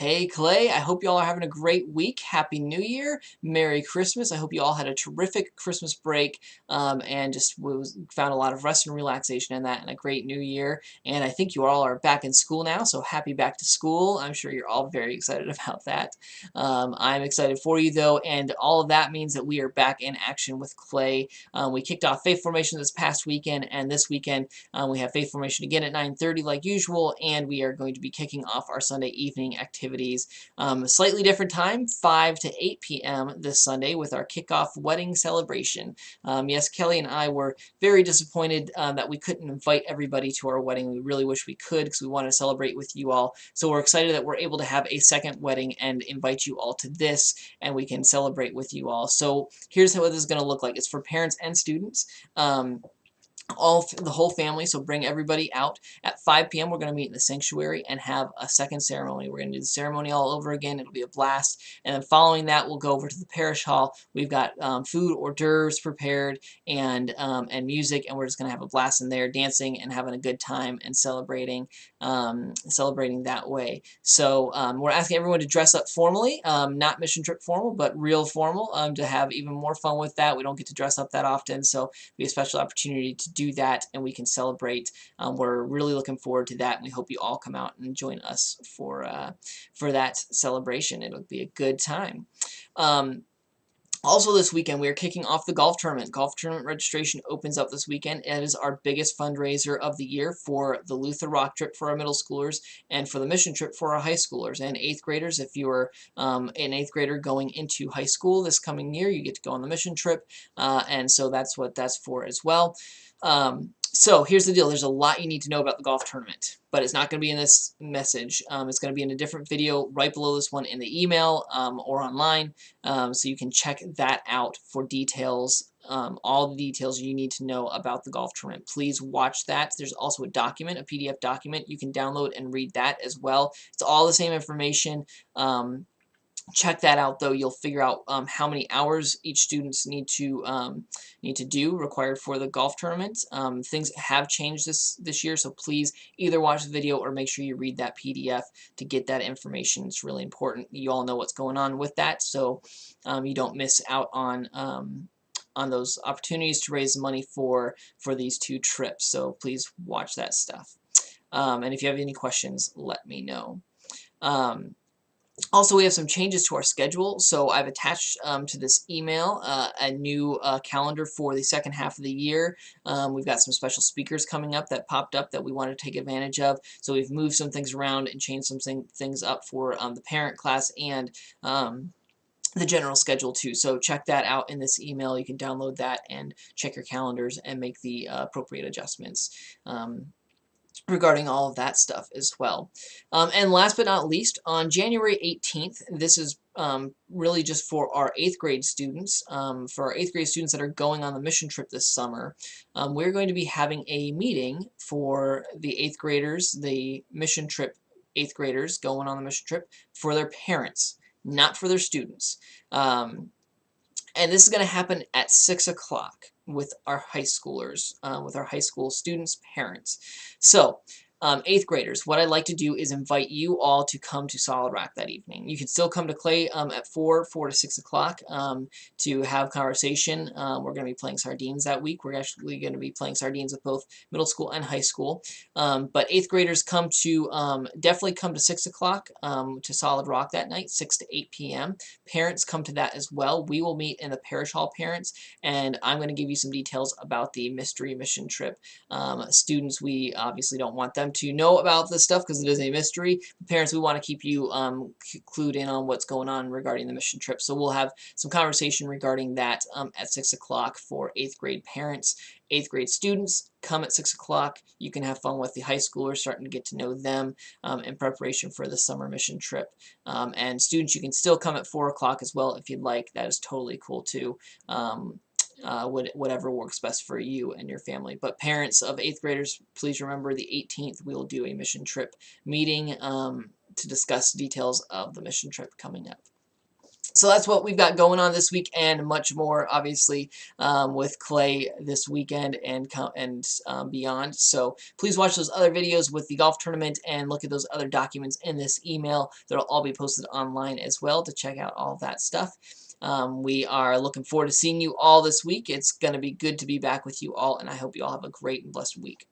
Hey Clay, I hope you all are having a great week. Happy New Year. Merry Christmas. I hope you all had a terrific Christmas break and just found a lot of rest and relaxation in that and a great New Year. And I think you all are back in school now, so happy back to school. I'm sure you're all very excited about that. I'm excited for you though, and all of that means that we are back in action with Clay. We kicked off faith formation this past weekend, and this weekend we have faith formation again at 9:30 like usual, and we are going to be kicking off our Sunday evening activities. A slightly different time, 5 to 8 p.m. this Sunday with our kickoff wedding celebration. Yes, Kelly and I were very disappointed that we couldn't invite everybody to our wedding. We really wish we could because we want to celebrate with you all. So we're excited that we're able to have a second wedding and invite you all to this, and we can celebrate with you all. So here's what this is going to look like. It's for parents and students. The whole family, so bring everybody out. At 5 p.m. we're going to meet in the sanctuary and have a second ceremony. We're going to do the ceremony all over again. It'll be a blast. And then following that, we'll go over to the parish hall. We've got food, hors d'oeuvres prepared, and music, and we're just going to have a blast in there, dancing and having a good time and celebrating that way. So we're asking everyone to dress up formally, not mission trip formal, but real formal, to have even more fun with that. We don't get to dress up that often, so it'll be a special opportunity to do that, and we can celebrate. We're really looking forward to that, and we hope you all come out and join us for that celebration. It'll be a good time. Also this weekend, we are kicking off the golf tournament. Golf tournament registration opens up this weekend. It is our biggest fundraiser of the year for the Luther Rock trip for our middle schoolers and for the mission trip for our high schoolers and 8th graders. If you're an 8th grader going into high school this coming year, you get to go on the mission trip, and so that's what that's for as well. So here's the deal. There's a lot you need to know about the golf tournament, but it's not going to be in this message. It's going to be in a different video right below this one in the email or online, so you can check that out for details, all the details you need to know about the golf tournament. Please watch that. There's also a document, a PDF document. You can download and read that as well. It's all the same information. Check that out though. You'll figure out how many hours each students need to do required for the golf tournament. Things have changed this year, so please either watch the video or make sure you read that PDF to get that information. It's really important. You all know what's going on with that, so you don't miss out on those opportunities to raise money for these two trips. So please watch that stuff. And if you have any questions, let me know. Also, we have some changes to our schedule, so I've attached to this email a new calendar for the second half of the year. We've got some special speakers coming up that popped up that we want to take advantage of, so we've moved some things around and changed some things up for the parent class and the general schedule too. So check that out in this email. You can download that and check your calendars and make the appropriate adjustments regarding all of that stuff as well. And last but not least, on January 18th, this is really just for our 8th grade students, for our 8th grade students that are going on the mission trip this summer. We're going to be having a meeting for the 8th graders, the mission trip 8th graders going on the mission trip, for their parents, not for their students. And this is going to happen at 6 o'clock with our high schoolers, with our high school students' parents. So, 8th graders, what I'd like to do is invite you all to come to Solid Rock that evening. You can still come to Clay at 4 to 6 o'clock to have conversation. We're going to be playing sardines that week. We're actually going to be playing sardines with both middle school and high school. But 8th graders come to, definitely come to 6 o'clock to Solid Rock that night, 6 to 8 p.m. Parents come to that as well. We will meet in the parish hall, parents, and I'm going to give you some details about the mystery mission trip. Students, we obviously don't want them to know about this stuff because it is a mystery. Parents, we want to keep you clued in on what's going on regarding the mission trip. So we'll have some conversation regarding that at 6 o'clock for 8th grade parents. 8th grade students, come at 6 o'clock. You can have fun with the high schoolers, starting to get to know them in preparation for the summer mission trip. And students, you can still come at 4 o'clock as well if you'd like. That is totally cool too. Whatever works best for you and your family. But parents of 8th graders, please remember the 18th we will do a mission trip meeting to discuss details of the mission trip coming up. So that's what we've got going on this week, and much more, obviously, with Clay this weekend and beyond. So please watch those other videos with the golf tournament and look at those other documents in this email. That'll all be posted online as well to check out all of that stuff. We are looking forward to seeing you all this week. It's going to be good to be back with you all, and I hope you all have a great and blessed week.